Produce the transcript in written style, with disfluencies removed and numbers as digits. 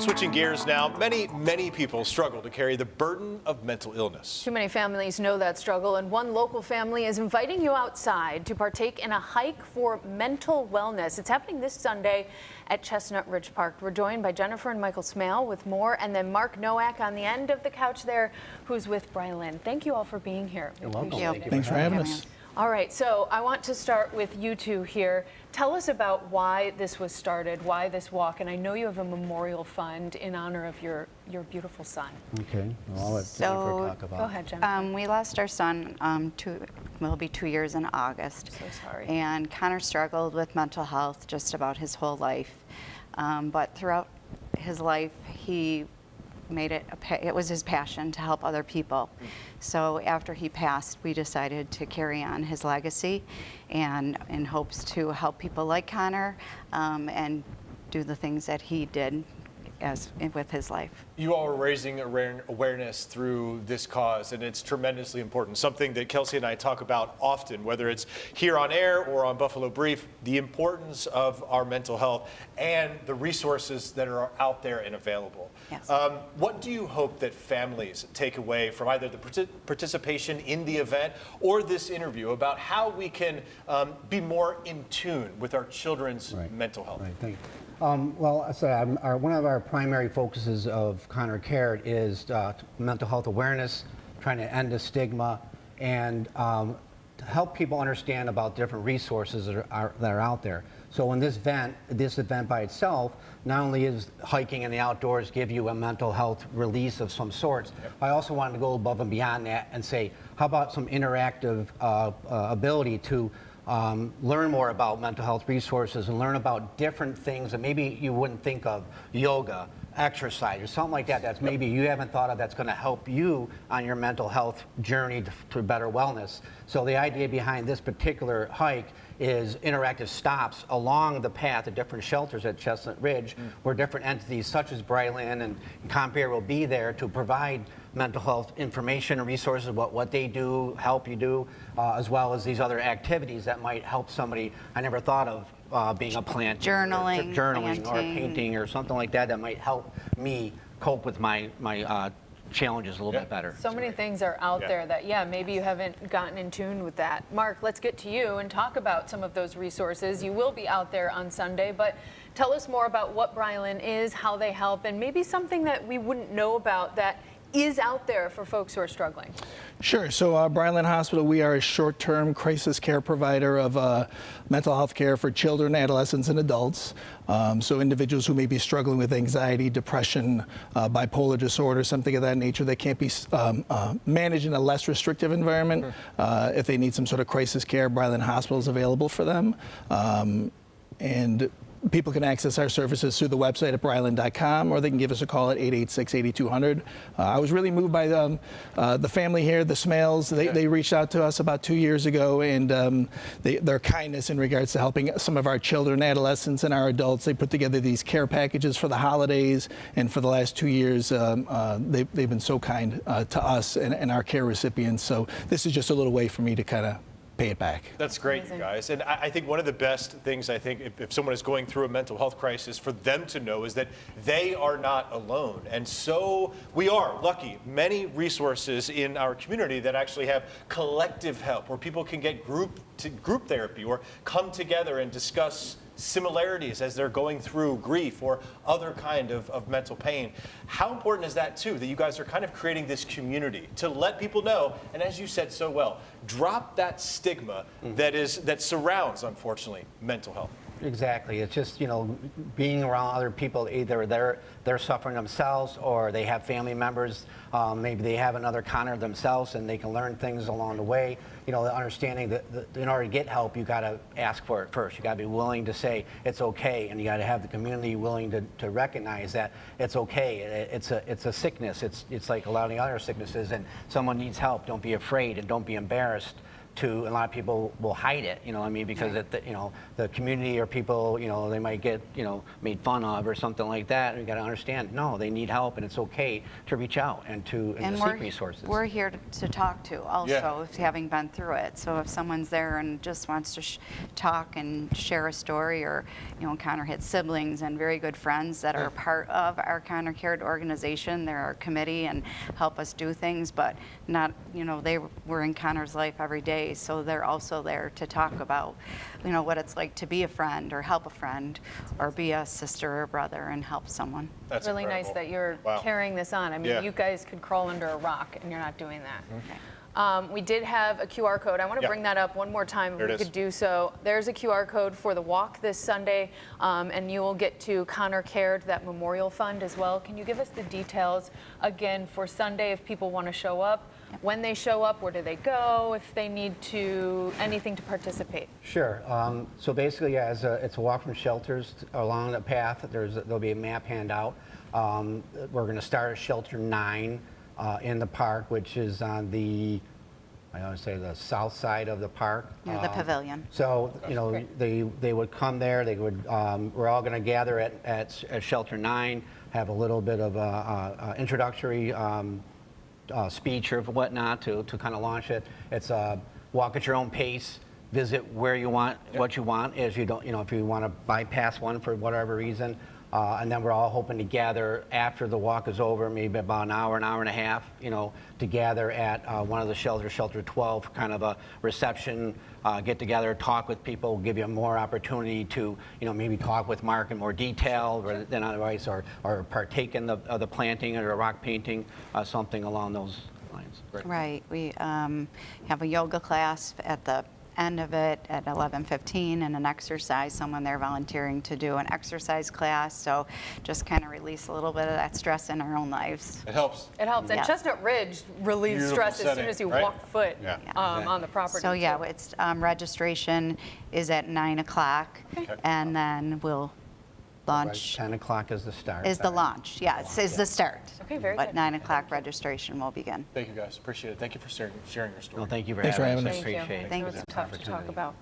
Switching gears now, many people struggle to carry the burden of mental illness. Too many families know that struggle, and one local family is inviting you outside to partake in a hike for mental wellness. It's happening this Sunday at Chestnut Ridge Park. We're joined by Jennifer and Michael Smale with more, and then Mark Nowak on the end of the couch there, who's with Brylan. Thank you all for being here. You're welcome. Thanks for having us. All right, so I want to start with you two here. Tell us about why this was started, why this walk, and I know you have a memorial fund in honor of your beautiful son. Okay, well, I'll let Jennifer talk about it. Go ahead, Jennifer. We lost our son, will be 2 years in August. So sorry. And Connor struggled with mental health just about his whole life. But throughout his life, he made it was his passion to help other people. So after he passed, we decided to carry on his legacy and in hopes to help people like Connor and do the things that he did with his life. You all are raising awareness through this cause, and it's tremendously important. Something that Kelsey and I talk about often, whether it's here on air or on Buffalo Brief, the importance of our mental health and the resources that are out there and available. Yes. What do you hope that families take away from either the participation in the event or this interview about how we can be more in tune with our children's mental health? Right, thank you. Well, one of our primary focuses of Connor Cared is mental health awareness, trying to end the stigma, and to help people understand about different resources that are out there. So in this event by itself, not only is hiking in the outdoors give you a mental health release of some sorts, I also wanted to go above and beyond that and say, how about some interactive ability to learn more about mental health resources and learn about different things that maybe you wouldn't think of, yoga, exercise, or something like that that's maybe you haven't thought of that's going to help you on your mental health journey to better wellness. So the idea behind this particular hike is interactive stops along the path at different shelters at Chestnut Ridge where different entities such as Brylan and Compare will be there to provide mental health information and resources about what they do, help you do, as well as these other activities that might help somebody I never thought of being a plant. Journaling, or painting or something like that that might help me cope with my challenges a little bit better. So many things are out there that, maybe you haven't gotten in tune with that. Mark, let's get to you and talk about some of those resources. You will be out there on Sunday, but tell us more about what Brylan is, how they help, and maybe something that we wouldn't know about that is out there for folks who are struggling. Sure. So Brylan Hospital, we are a short-term crisis care provider of mental health care for children, adolescents, and adults. So individuals who may be struggling with anxiety, depression, bipolar disorder, something of that nature that can't be managed in a less restrictive environment. If they need some sort of crisis care, Brylan Hospital is available for them. And people can access our services through the website at brylan.com, or they can give us a call at 886-8200. I was really moved by the family here, the Smales. They reached out to us about 2 years ago, and their kindness in regards to helping some of our children, adolescents, and our adults. They put together these care packages for the holidays, and for the last 2 years, they've been so kind to us and our care recipients. So this is just a little way for me to kind of pay it back. That's great, you guys. And I think one of the best things, I think, if someone is going through a mental health crisis, for them to know is that they are not alone. And so we are lucky. Many resources in our community that actually have collective help, where people can get group therapy or come together and discuss similarities as they're going through grief or other kind of mental pain. How important is that too, that you guys are kind of creating this community to let people know, and as you said so well, drop that stigma that surrounds, unfortunately, mental health? Exactly. It's just, being around other people, either they're suffering themselves or they have family members, maybe they have another Connor themselves and they can learn things along the way. The understanding that in order to get help, you got to ask for it first. You got to be willing to say it's okay, and you got to have the community willing to recognize that it's okay. It's a sickness. It's like a lot of the other sicknesses, and someone needs help. Don't be afraid and don't be embarrassed to, a lot of people will hide it, you know what I mean, because you know, the community or people, you know, they might get, you know, made fun of or something like that. And you got to understand, no, they need help, and it's okay to reach out and to seek resources. We're here to talk to also, having been through it. So if someone's there and just wants to talk and share a story, or, you know, Connor had siblings and very good friends that are part of our Connor Cared organization. They're our committee and help us do things, but not, you know, they were in Connor's life every day. So they're also there to talk about, you know, what it's like to be a friend or help a friend or be a sister or brother and help someone. That's really incredible. nice that you're carrying this on. I mean, you guys could crawl under a rock and you're not doing that. We did have a QR code. I want to bring that up one more time if we could do so. There's a QR code for the walk this Sunday, and you will get to Connor Cared, that memorial fund as well. Can you give us the details again for Sunday if people want to show up? When they show up, where do they go? If they need to, anything to participate? Sure. So basically, yeah, it's a walk from shelters along the path. There'll be a map handout. We're going to start at shelter 9 in the park, which is on the, I always say, the south side of the park. Near the pavilion. So, you know, they would come there. They would. We're all going to gather at shelter 9, have a little bit of a introductory speech or whatnot to kind of launch it. It's walk at your own pace, visit where you want, what you want. As you don't, you know, if you want to bypass one for whatever reason, and then we're all hoping to gather after the walk is over, maybe about an hour and a half, you know, to gather at one of the shelters, shelter 12, kind of a reception, get together, talk with people, give you more opportunity to, you know, maybe talk with Mark in more detail than otherwise, or partake in the planting or the rock painting, something along those lines. Right. We have a yoga class at the end of it at 11:15, and an exercise, someone there volunteering to do an exercise class. So just kind of release a little bit of that stress in our own lives. It helps. It helps. And Chestnut Ridge relieves Beautiful stress as soon setting, as you right? walk foot on the property. So yeah, it's registration is at 9 o'clock, and then we'll launch. 10 o'clock is the start. Is the launch, yes, is the start. Okay, very But good. 9 o'clock registration will begin. Thank you guys. Appreciate it. Thank you for sharing your story. Well, thank you very Thanks for much. having us. Thank you. Appreciate it. Thank It was you. tough to talk about.